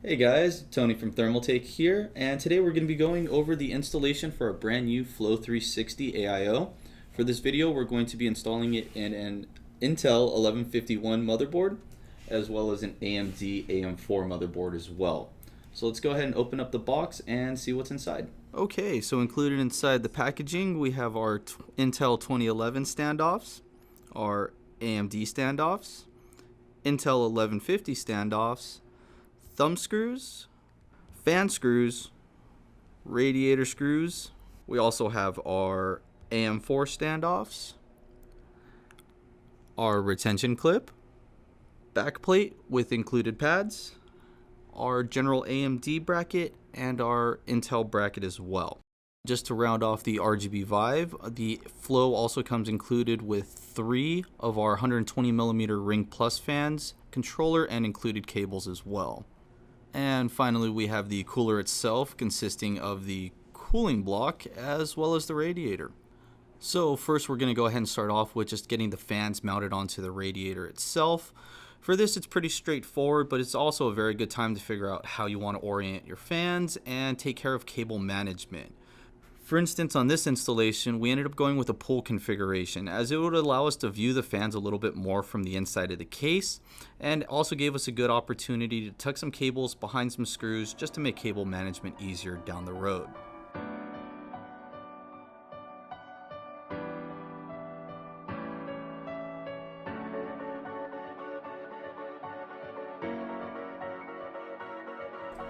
Hey guys, Tony from Thermaltake here, and today we're going to be going over the installation for a brand new Flow 360 AIO. For this video, we're going to be installing it in an Intel 1151 motherboard, as well as an AMD AM4 motherboard as well. So let's go ahead and open up the box and see what's inside. Okay, so included inside the packaging, we have our Intel 2011 standoffs, our AMD standoffs, Intel 1150 standoffs, thumb screws, fan screws, radiator screws. We also have our AM4 standoffs, our retention clip, backplate with included pads, our general AMD bracket, and our Intel bracket as well. Just to round off the RGB vibe, the Flow also comes included with 3 of our 120mm Ring Plus fans, controller, and included cables as well. And finally, we have the cooler itself, consisting of the cooling block as well as the radiator. So first, we're going to go ahead and start off with just getting the fans mounted onto the radiator itself. For this, it's pretty straightforward, but it's also a very good time to figure out how you want to orient your fans and take care of cable management. For instance, on this installation, we ended up going with a pull configuration, as it would allow us to view the fans a little bit more from the inside of the case, and also gave us a good opportunity to tuck some cables behind some screws just to make cable management easier down the road.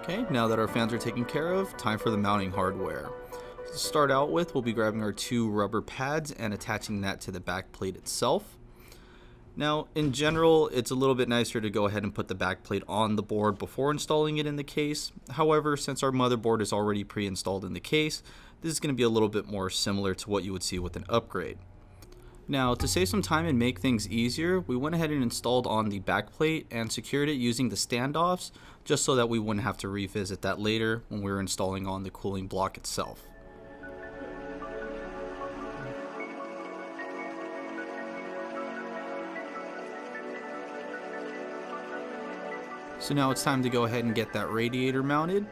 Okay, now that our fans are taken care of, time for the mounting hardware. To start out with, we'll be grabbing our 2 rubber pads and attaching that to the back plate itself. Now, in general, it's a little bit nicer to go ahead and put the back plate on the board before installing it in the case. However, since our motherboard is already pre-installed in the case, this is going to be a little bit more similar to what you would see with an upgrade. Now, to save some time and make things easier, we went ahead and installed on the back plate and secured it using the standoffs, just so that we wouldn't have to revisit that later when we were installing on the cooling block itself. So now it's time to go ahead and get that radiator mounted.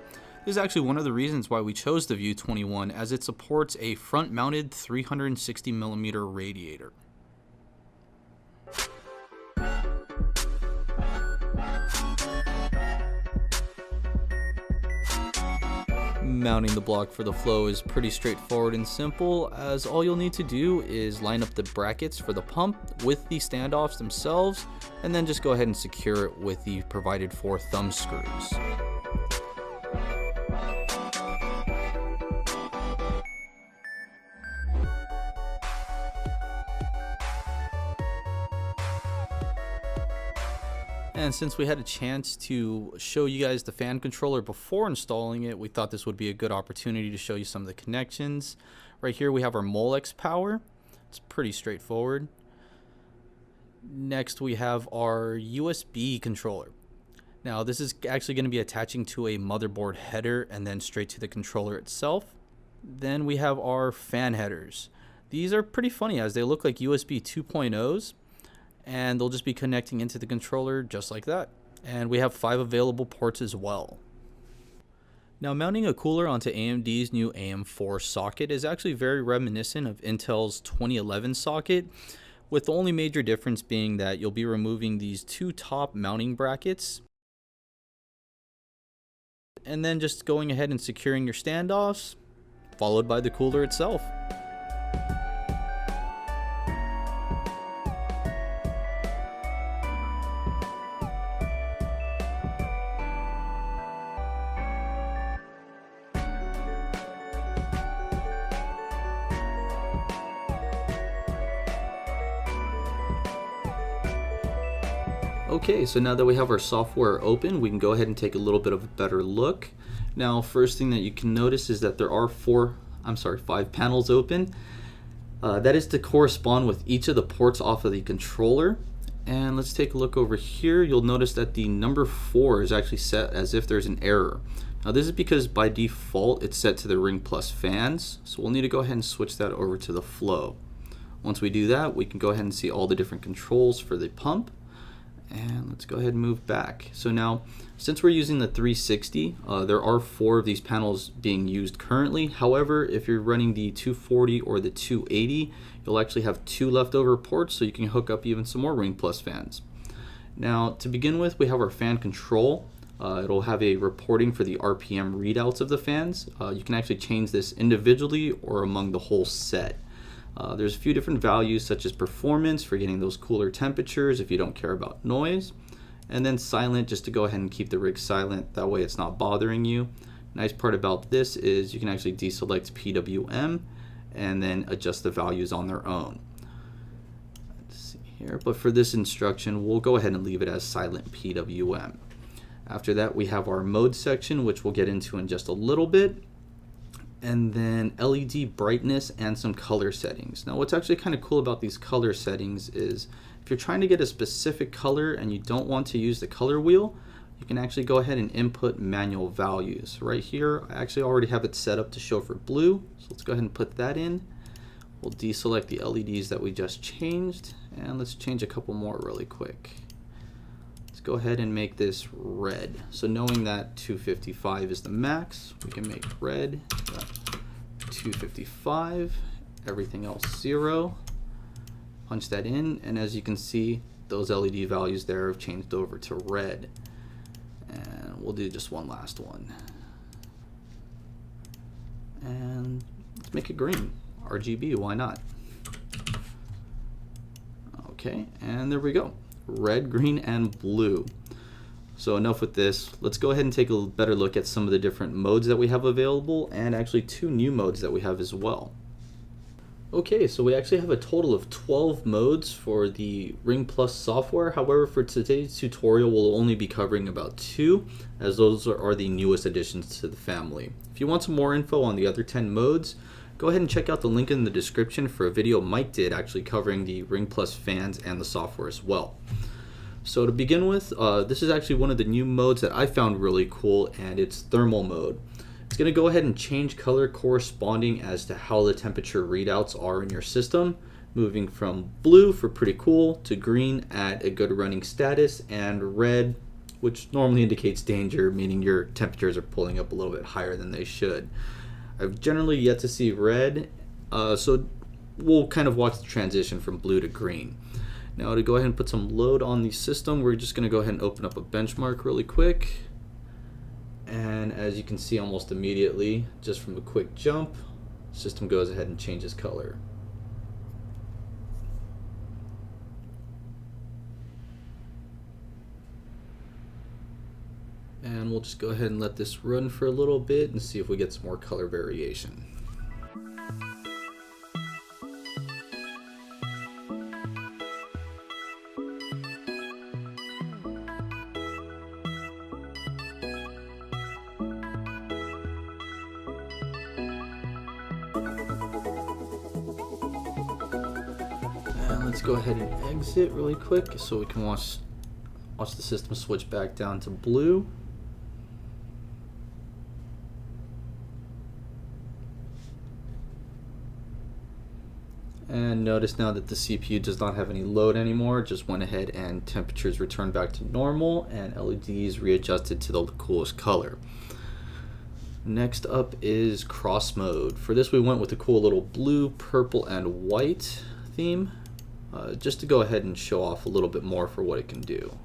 This is actually one of the reasons why we chose the View 21, as it supports a front-mounted 360mm radiator. Mounting the block for the Flow is pretty straightforward and simple, as all you'll need to do is line up the brackets for the pump with the standoffs themselves, and then just go ahead and secure it with the provided 4 thumb screws. And since we had a chance to show you guys the fan controller before installing it, we thought this would be a good opportunity to show you some of the connections. Right here we have our Molex power. It's pretty straightforward. Next we have our USB controller. Now this is actually going to be attaching to a motherboard header and then straight to the controller itself. Then we have our fan headers. These are pretty funny, as they look like USB 2.0s. And they'll just be connecting into the controller just like that. And we have 5 available ports as well. Now, mounting a cooler onto AMD's new AM4 socket is actually very reminiscent of Intel's 2011 socket, with the only major difference being that you'll be removing these 2 top mounting brackets and then just going ahead and securing your standoffs, followed by the cooler itself. Okay, so now that we have our software open, we can go ahead and take a little bit of a better look. Now, first thing that you can notice is that there are 5 panels open. That is to correspond with each of the ports off of the controller. And let's take a look over here. You'll notice that the number 4 is actually set as if there's an error. Now this is because by default it's set to the Ring Plus fans, so we'll need to go ahead and switch that over to the Flow. Once we do that, we can go ahead and see all the different controls for the pump. And let's go ahead and move back. So now, since we're using the 360, there are 4 of these panels being used currently. However, if you're running the 240 or the 280, you'll actually have 2 leftover ports, so you can hook up even some more Ring Plus fans. Now, to begin with, we have our fan control. It'll have a reporting for the RPM readouts of the fans. You can actually change this individually or among the whole set. There's a few different values, such as performance for getting those cooler temperatures if you don't care about noise, and then silent just to go ahead and keep the rig silent, that way it's not bothering you. Nice part about this is you can actually deselect PWM and then adjust the values on their own. Let's see here, but for this instruction we'll go ahead and leave it as silent PWM. After that we have our mode section, which we'll get into in just a little bit, and then LED brightness and some color settings. Now what's actually kind of cool about these color settings is if you're trying to get a specific color and you don't want to use the color wheel, you can actually go ahead and input manual values. Right here I actually already have it set up to show for blue, so let's go ahead and put that in. We'll deselect the LEDs that we just changed, and let's change a couple more really quick. Let's go ahead and make this red. So knowing that 255 is the max, we can make red 255, everything else 0. Punch that in, and as you can see, those LED values there have changed over to red. And we'll do just one last one. And let's make it green. RGB, why not? Okay, and there we go. Red, green, and blue. So enough with this. Let's go ahead and take a better look at some of the different modes that we have available, and actually 2 new modes that we have as well. Okay, so we actually have a total of 12 modes for the Ring Plus software. However, for today's tutorial, we'll only be covering about 2, as those are the newest additions to the family. If you want some more info on the other 10 modes, go ahead and check out the link in the description for a video Mike did actually covering the Ring Plus fans and the software as well. So to begin with, this is actually one of the new modes that I found really cool, and it's thermal mode. It's going to go ahead and change color corresponding as to how the temperature readouts are in your system, moving from blue for pretty cool to green at a good running status, and red, which normally indicates danger, meaning your temperatures are pulling up a little bit higher than they should. I've generally yet to see red, so we'll kind of watch the transition from blue to green. Now to go ahead and put some load on the system, we're just going to go ahead and open up a benchmark really quick. And as you can see almost immediately, just from a quick jump, the system goes ahead and changes color. And we'll just go ahead and let this run for a little bit and see if we get some more color variation. And let's go ahead and exit really quick so we can watch the system switch back down to blue. And notice now that the CPU does not have any load anymore. It just went ahead and temperatures returned back to normal and LEDs readjusted to the coolest color. Next up is cross mode. For this we went with a cool little blue, purple, and white theme, just to go ahead and show off a little bit more for what it can do.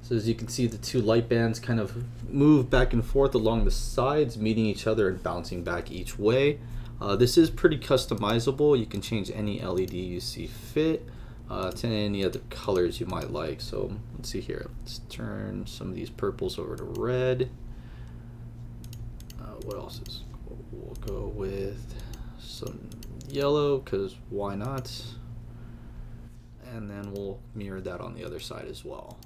So as you can see, the 2 light bands kind of move back and forth along the sides, meeting each other and bouncing back each way. This is pretty customizable. You can change any LED you see fit to any other colors you might like. So let's see here. Let's turn some of these purples over to red. What else is? We'll go with some yellow, because why not? And then we'll mirror that on the other side as well.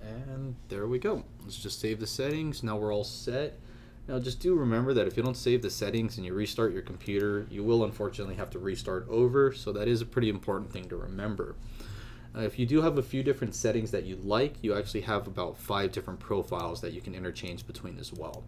And there we go. Let's just save the settings. Now we're all set. Now just do remember that if you don't save the settings and you restart your computer, you will unfortunately have to restart over, so that is a pretty important thing to remember. If you do have a few different settings that you like, you actually have about 5 different profiles that you can interchange between as well.